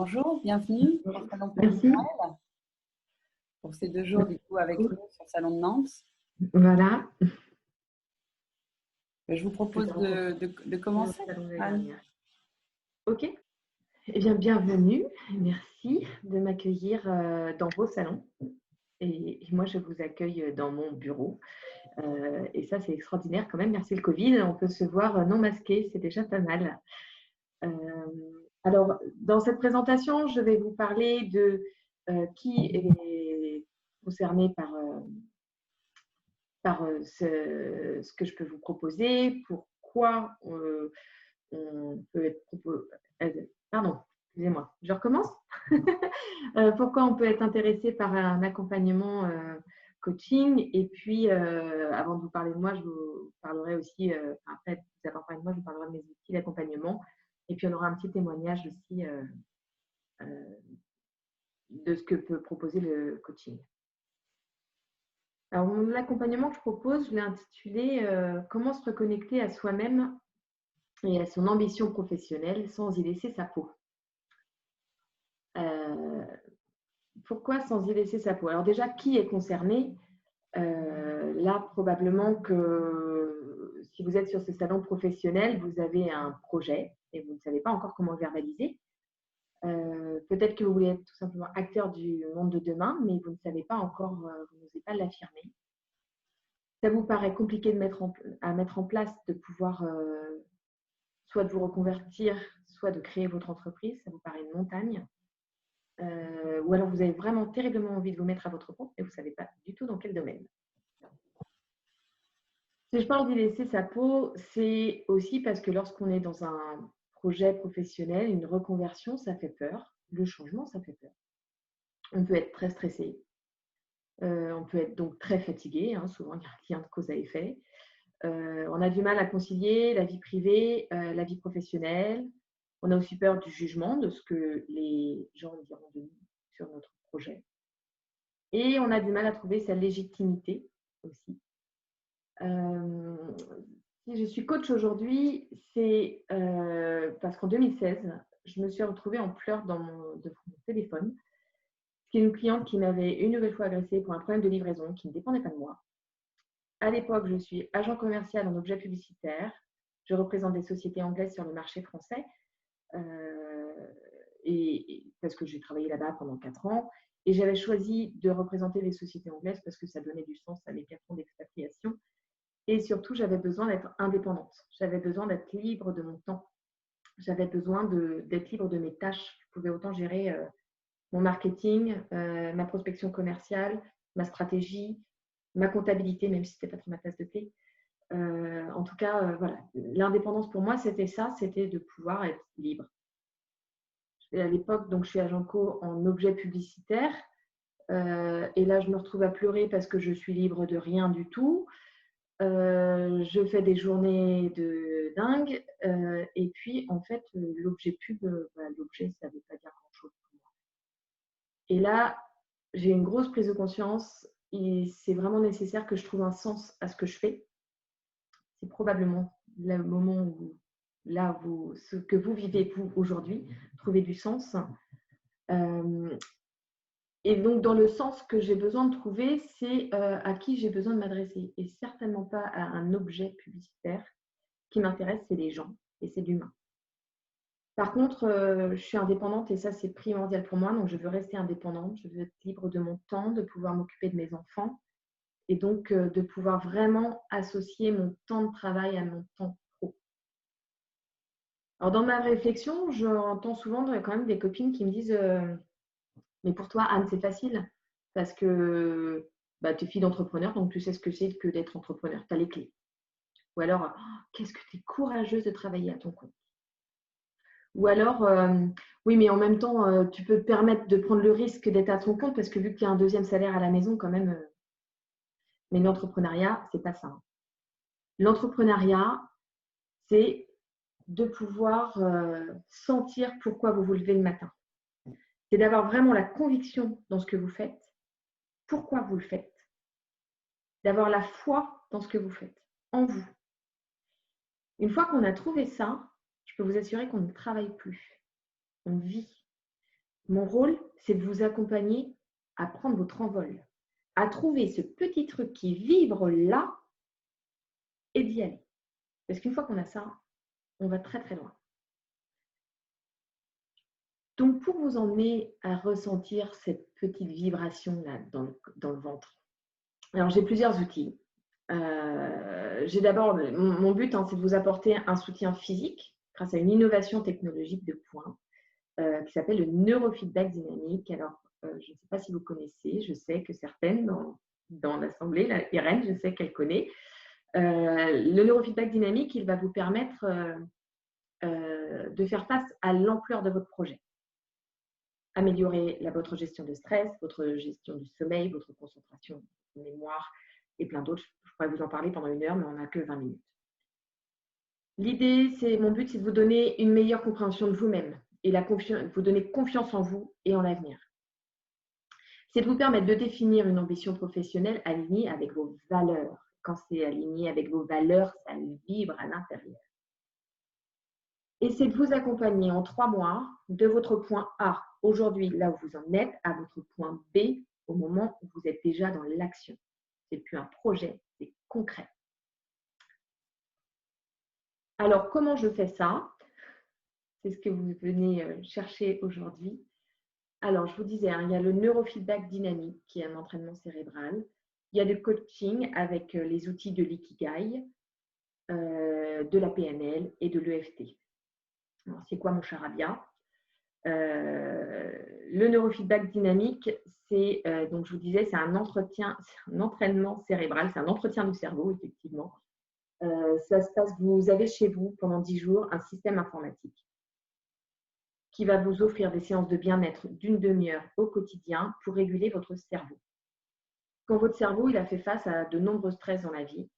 bonjour, bienvenue au Salon Merci. Prévisionnel pour ces 2 jours du coup avec nous sur le Salon de Nantes. Voilà. Je vous propose de commencer, Anne. Ok. Eh bien, bienvenue. Merci de m'accueillir dans vos salons. Et moi, je vous accueille dans mon bureau. Et ça, c'est extraordinaire quand même. Merci le Covid. On peut se voir non masqué. C'est déjà pas mal. Alors, dans cette présentation, je vais vous parler de qui est concerné par ce que je peux vous proposer, pourquoi on peut être pardon, excusez-moi, je recommence. Pourquoi on peut être intéressé par un accompagnement coaching. Et puis, avant de vous parler de moi, je vous parlerai aussi, après vous avoir parlé de moi, je vous parlerai de mes outils d'accompagnement. Et puis, on aura un petit témoignage aussi de ce que peut proposer le coaching. Alors, l'accompagnement que je propose, je l'ai intitulé « Comment se reconnecter à soi-même et à son ambition professionnelle sans y laisser sa peau ». Pourquoi sans y laisser sa peau? Alors déjà, qui est concerné? Là, probablement que si vous êtes sur ce salon professionnel, vous avez un projet et vous ne savez pas encore comment le verbaliser. Peut-être que vous voulez être tout simplement acteur du monde de demain, mais vous ne savez pas encore, vous n'osez pas l'affirmer. Ça vous paraît compliqué à mettre en place de pouvoir soit de vous reconvertir, soit de créer votre entreprise, ça vous paraît une montagne. Ou alors vous avez vraiment terriblement envie de vous mettre à votre compte et vous ne savez pas du tout dans quel domaine. Si je parle d'y laisser sa peau, c'est aussi parce que lorsqu'on est dans un projet professionnel, une reconversion, ça fait peur. Le changement, ça fait peur. On peut être très stressé. On peut être donc très fatigué. Souvent, il y a un lien de cause à effet. On a du mal à concilier la vie privée, la vie professionnelle. On a aussi peur du jugement, de ce que les gens diront de nous sur notre projet. Et on a du mal à trouver sa légitimité aussi. Si je suis coach aujourd'hui, c'est parce qu'en 2016, je me suis retrouvée en pleurs devant mon téléphone. C'est une cliente qui m'avait une nouvelle fois agressée pour un problème de livraison qui ne dépendait pas de moi. À l'époque, je suis agent commercial en objets publicitaires. Je représente des sociétés anglaises sur le marché français parce que j'ai travaillé là-bas pendant 4 ans. Et j'avais choisi de représenter les sociétés anglaises parce que ça donnait du sens à mes 4 ans d'expatriation. Et surtout, j'avais besoin d'être indépendante. J'avais besoin d'être libre de mon temps. J'avais besoin d'être libre de mes tâches. Je pouvais autant gérer mon marketing, ma prospection commerciale, ma stratégie, ma comptabilité, même si ce n'était pas trop ma tasse de thé. En tout cas, voilà. L'indépendance pour moi, c'était ça, c'était de pouvoir être libre. Et à l'époque, donc, je suis agent co en objets publicitaires. Et là, je me retrouve à pleurer parce que je suis libre de rien du tout. Je fais des journées de dingue. Et puis, en fait, l'objet pub, l'objet, ça ne veut pas dire grand-chose pour moi. Et là, j'ai une grosse prise de conscience et c'est vraiment nécessaire que je trouve un sens à ce que je fais. C'est probablement le moment où, là, ce que vous vivez vous aujourd'hui, trouver du sens. Et donc, dans le sens que j'ai besoin de trouver, c'est à qui j'ai besoin de m'adresser. Et certainement pas à un objet publicitaire. Ce qui m'intéresse, c'est les gens et c'est l'humain. Par contre, je suis indépendante et ça, c'est primordial pour moi. Donc, je veux rester indépendante. Je veux être libre de mon temps, de pouvoir m'occuper de mes enfants et donc de pouvoir vraiment associer mon temps de travail à mon temps pro. Alors, dans ma réflexion, j'entends souvent quand même des copines qui me disent mais pour toi, Anne, c'est facile parce que tu es fille d'entrepreneur, donc tu sais ce que c'est que d'être entrepreneur. Tu as les clés. Ou alors, qu'est-ce que tu es courageuse de travailler à ton compte. Ou alors, oui, mais en même temps, tu peux te permettre de prendre le risque d'être à ton compte parce que vu que tu as un deuxième salaire à la maison, quand même. Mais l'entrepreneuriat, c'est pas ça. L'entrepreneuriat, c'est de pouvoir sentir pourquoi vous vous levez le matin. C'est d'avoir vraiment la conviction dans ce que vous faites, pourquoi vous le faites, d'avoir la foi dans ce que vous faites, en vous. Une fois qu'on a trouvé ça, je peux vous assurer qu'on ne travaille plus, on vit. Mon rôle, c'est de vous accompagner à prendre votre envol, à trouver ce petit truc qui vibre là et d'y aller. Parce qu'une fois qu'on a ça, on va très très loin. Donc, pour vous emmener à ressentir cette petite vibration-là dans le ventre, alors j'ai plusieurs outils. J'ai d'abord, mon but, c'est de vous apporter un soutien physique grâce à une innovation technologique de pointe qui s'appelle le neurofeedback dynamique. Alors, je ne sais pas si vous connaissez, je sais que certaines dans l'assemblée, Irène, je sais qu'elle connaît. Le neurofeedback dynamique, il va vous permettre de faire face à l'ampleur de votre projet. Améliorer votre gestion de stress, votre gestion du sommeil, votre concentration, votre mémoire et plein d'autres. Je pourrais vous en parler pendant 1 heure, mais on n'a que 20 minutes. Mon but, c'est de vous donner une meilleure compréhension de vous-même et vous donner confiance en vous et en l'avenir. C'est de vous permettre de définir une ambition professionnelle alignée avec vos valeurs. Quand c'est aligné avec vos valeurs, ça vibre à l'intérieur. Et c'est de vous accompagner en 3 mois de votre point A, aujourd'hui, là où vous en êtes, à votre point B, au moment où vous êtes déjà dans l'action. Ce n'est plus un projet, c'est concret. Alors, comment je fais ça? C'est ce que vous venez chercher aujourd'hui. Alors, je vous disais, il y a le neurofeedback dynamique, qui est un entraînement cérébral. Il y a le coaching avec les outils de l'ikigai, de la PNL et de l'EFT. C'est quoi mon charabia? Le neurofeedback dynamique, c'est, donc je vous disais, c'est un entraînement cérébral, c'est un entretien du cerveau, effectivement. Ça se passe, vous avez chez vous pendant 10 jours un système informatique qui va vous offrir des séances de bien-être d'1 demi-heure au quotidien pour réguler votre cerveau. Quand votre cerveau il a fait face à de nombreux stress dans la vie,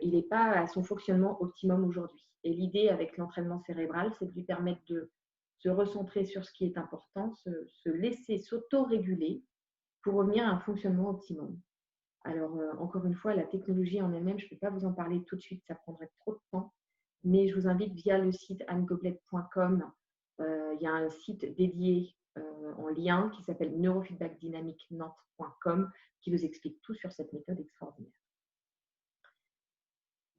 il n'est pas à son fonctionnement optimum aujourd'hui. Et l'idée avec l'entraînement cérébral, c'est de lui permettre de se recentrer sur ce qui est important, se laisser s'auto-réguler pour revenir à un fonctionnement optimum. Alors, encore une fois, la technologie en elle-même, je ne peux pas vous en parler tout de suite, ça prendrait trop de temps, mais je vous invite via le site annegoblet.com. Il y a un site dédié en lien qui s'appelle neurofeedbackdynamiquenantes.com qui vous explique tout sur cette méthode extraordinaire.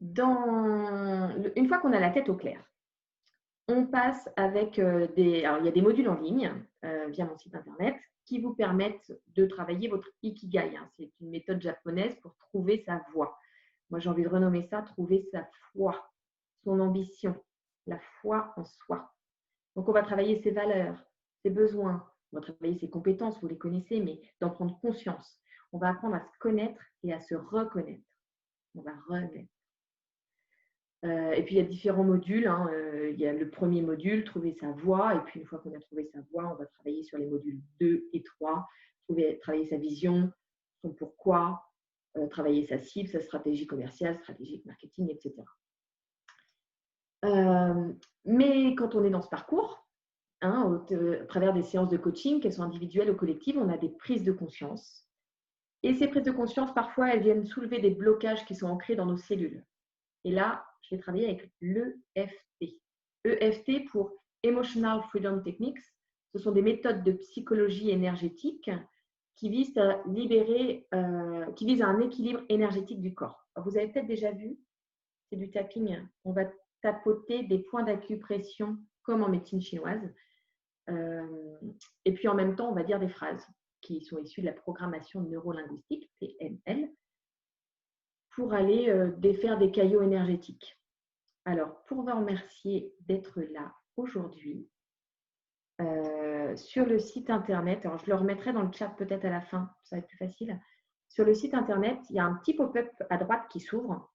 Une fois qu'on a la tête au clair, on passe avec alors il y a des modules en ligne via mon site internet qui vous permettent de travailler votre ikigai. C'est une méthode japonaise pour trouver sa voie. Moi, j'ai envie de renommer ça trouver sa foi, son ambition, la foi en soi. Donc, on va travailler ses valeurs, ses besoins, on va travailler ses compétences, vous les connaissez, mais d'en prendre conscience. On va apprendre à se connaître et à se reconnaître. On va renaître. Et puis, il y a différents modules. Il y a le premier module, trouver sa voie. Et puis, une fois qu'on a trouvé sa voie, on va travailler sur les modules 2 et 3. Travailler sa vision, son pourquoi, travailler sa cible, sa stratégie commerciale, stratégie marketing, etc. Mais quand on est dans ce parcours, à travers des séances de coaching, qu'elles soient individuelles ou collectives, on a des prises de conscience. Et ces prises de conscience, parfois, elles viennent soulever des blocages qui sont ancrés dans nos cellules. Et là, je vais travailler avec l'EFT. EFT pour Emotional Freedom Techniques. Ce sont des méthodes de psychologie énergétique qui visent à un équilibre énergétique du corps. Alors, vous avez peut-être déjà vu, c'est du tapping. On va tapoter des points d'acupression comme en médecine chinoise. Et puis en même temps, on va dire des phrases qui sont issues de la programmation neurolinguistique, PNL, pour aller défaire des caillots énergétiques. Alors, pour vous remercier d'être là aujourd'hui, sur le site internet, alors je le remettrai dans le chat peut-être à la fin, ça va être plus facile. Sur le site internet, il y a un petit pop-up à droite qui s'ouvre,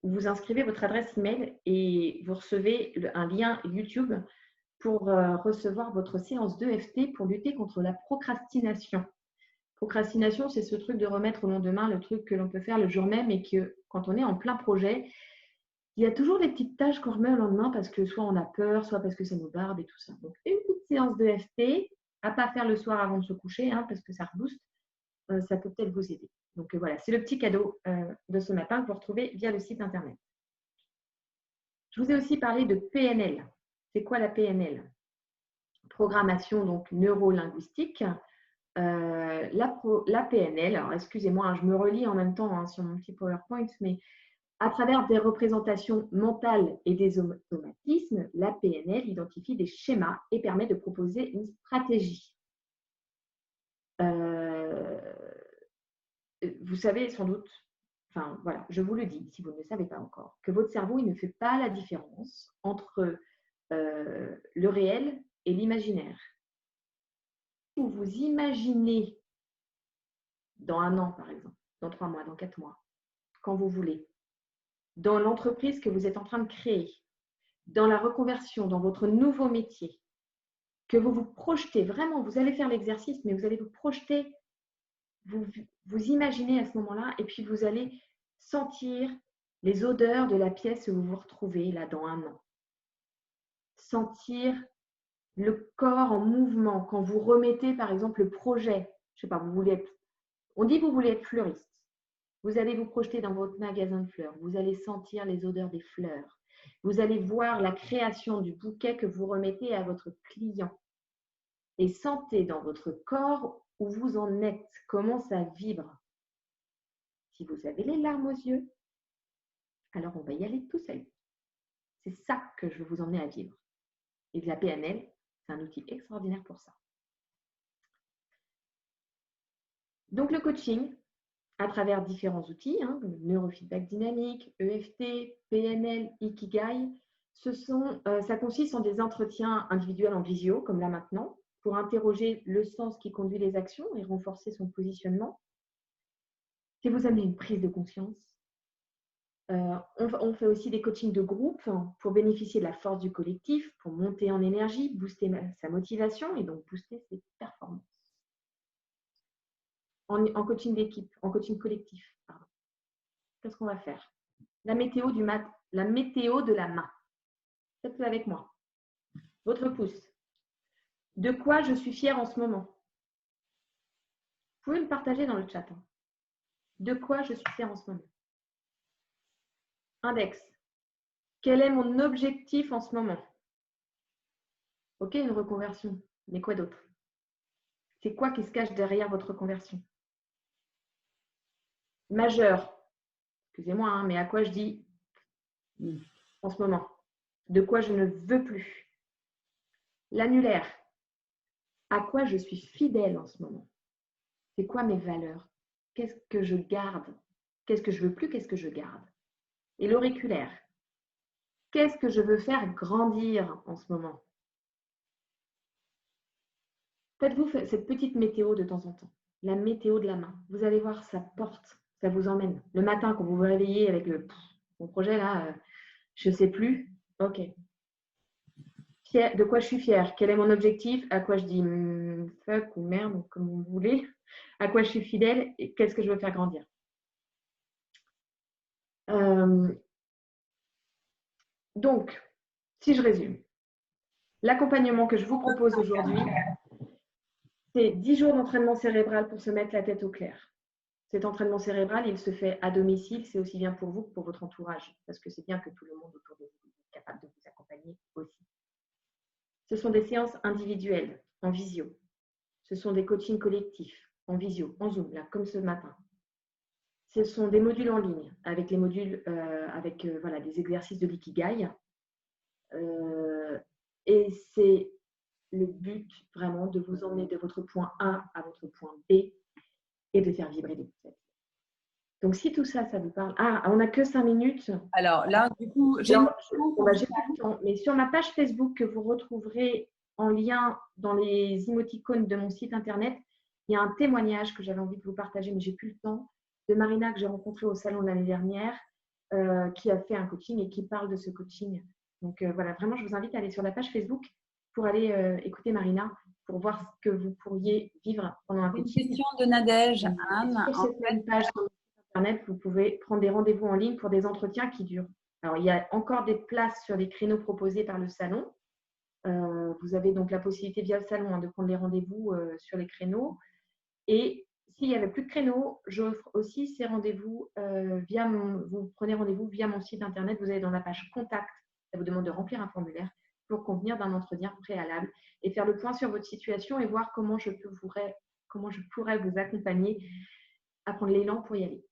où vous inscrivez votre adresse email et vous recevez un lien YouTube pour recevoir votre séance d'EFT pour lutter contre la procrastination. Procrastination, c'est ce truc de remettre au lendemain le truc que l'on peut faire le jour même et que quand on est en plein projet, il y a toujours des petites tâches qu'on remet au lendemain parce que soit on a peur, soit parce que ça nous barbe et tout ça. Donc, une petite séance d'EFT à ne pas faire le soir avant de se coucher parce que ça rebooste, ça peut peut-être vous aider. Donc, voilà, c'est le petit cadeau de ce matin que vous retrouvez via le site internet. Je vous ai aussi parlé de PNL. C'est quoi la PNL? programmation donc neuro-linguistique, la PNL. Alors, excusez-moi, je me relis en même temps hein, sur mon petit PowerPoint, mais à travers des représentations mentales et des automatismes, la PNL identifie des schémas et permet de proposer une stratégie. Vous savez sans doute, enfin voilà, je vous le dis si vous ne le savez pas encore, que votre cerveau il ne fait pas la différence entre le réel et l'imaginaire. Vous vous imaginez dans 1 an par exemple, dans 3 mois, dans 4 mois, quand vous voulez, dans l'entreprise que vous êtes en train de créer, dans la reconversion, dans votre nouveau métier, que vous vous projetez vraiment, vous allez faire l'exercice, mais vous allez vous projeter, vous imaginez à ce moment-là, et puis vous allez sentir les odeurs de la pièce où vous vous retrouvez là dans 1 an. Sentir le corps en mouvement quand vous remettez par exemple le projet. Je sais pas, on dit que vous voulez être fleuriste. Vous allez vous projeter dans votre magasin de fleurs. Vous allez sentir les odeurs des fleurs. Vous allez voir la création du bouquet que vous remettez à votre client. Et sentez dans votre corps où vous en êtes, comment ça vibre. Si vous avez les larmes aux yeux, alors on va y aller tout seul. C'est ça que je veux vous emmener à vivre. Et de la PNL, c'est un outil extraordinaire pour ça. Donc le coaching, à travers différents outils, neurofeedback dynamique, EFT, PNL, Ikigai, ça consiste en des entretiens individuels en visio, comme là maintenant, pour interroger le sens qui conduit les actions et renforcer son positionnement. Si vous amenez une prise de conscience, on fait aussi des coachings de groupe pour bénéficier de la force du collectif, pour monter en énergie, booster sa motivation et donc booster ses performances. En coaching d'équipe, en coaching collectif. Qu'est-ce qu'on va faire? La météo de la main. Faites-le avec moi. Votre pouce. De quoi je suis fière en ce moment? Vous pouvez le partager dans le chat. De quoi je suis fière en ce moment? Index. Quel est mon objectif en ce moment? Ok, une reconversion. Mais quoi d'autre? C'est quoi qui se cache derrière votre reconversion? Majeur. Excusez-moi, mais à quoi je dis en ce moment? De quoi je ne veux plus? L'annulaire. À quoi je suis fidèle en ce moment? C'est quoi mes valeurs? Qu'est-ce que je garde? Qu'est-ce que je veux plus? Qu'est-ce que je garde? Et l'auriculaire. Qu'est-ce que je veux faire grandir en ce moment? Faites-vous cette petite météo de temps en temps. La météo de la main. Vous allez voir, ça porte, ça vous emmène. Le matin, quand vous vous réveillez avec mon projet là, je ne sais plus. Ok. De quoi je suis fière? Quel est mon objectif? À quoi je dis fuck ou merde, comme vous voulez? À quoi je suis fidèle? Et qu'est-ce que je veux faire grandir? Donc, si je résume, l'accompagnement que je vous propose aujourd'hui, c'est 10 jours d'entraînement cérébral pour se mettre la tête au clair. Cet entraînement cérébral, il se fait à domicile, c'est aussi bien pour vous que pour votre entourage, parce que c'est bien que tout le monde autour de vous est capable de vous accompagner aussi. Ce sont des séances individuelles, en visio. Ce sont des coachings collectifs, en visio, en Zoom, là, comme ce matin. Ce sont des modules en ligne, avec les modules, voilà, des exercices de l'ikigai. Et c'est le but vraiment de vous emmener de votre point A à votre point B et de faire vibrer les têtes. Donc, si tout ça, ça vous parle… Ah, on n'a que 5 minutes. Alors là, du coup, j'ai pas le temps. Mais sur ma page Facebook que vous retrouverez en lien dans les émoticônes de mon site internet, il y a un témoignage que j'avais envie de vous partager, mais j'ai plus le temps, de Marina que j'ai rencontrée au salon de l'année dernière, qui a fait un coaching et qui parle de ce coaching. Donc voilà, vraiment, je vous invite à aller sur la page Facebook pour aller écouter Marina, pour voir ce que vous pourriez vivre pendant un coaching. Une question de Nadège, Anne. Sur cette même page sur Internet, vous pouvez prendre des rendez-vous en ligne pour des entretiens qui durent. Alors, il y a encore des places sur les créneaux proposés par le salon. Vous avez donc la possibilité via le salon de prendre les rendez-vous sur les créneaux. Et s'il n'y avait plus de créneaux, j'offre aussi ces rendez-vous vous prenez rendez-vous via mon site Internet. Vous allez dans la page Contact. Ça vous demande de remplir un formulaire. pour convenir d'un entretien préalable et faire le point sur votre situation et voir comment je pourrais vous accompagner à prendre l'élan pour y aller.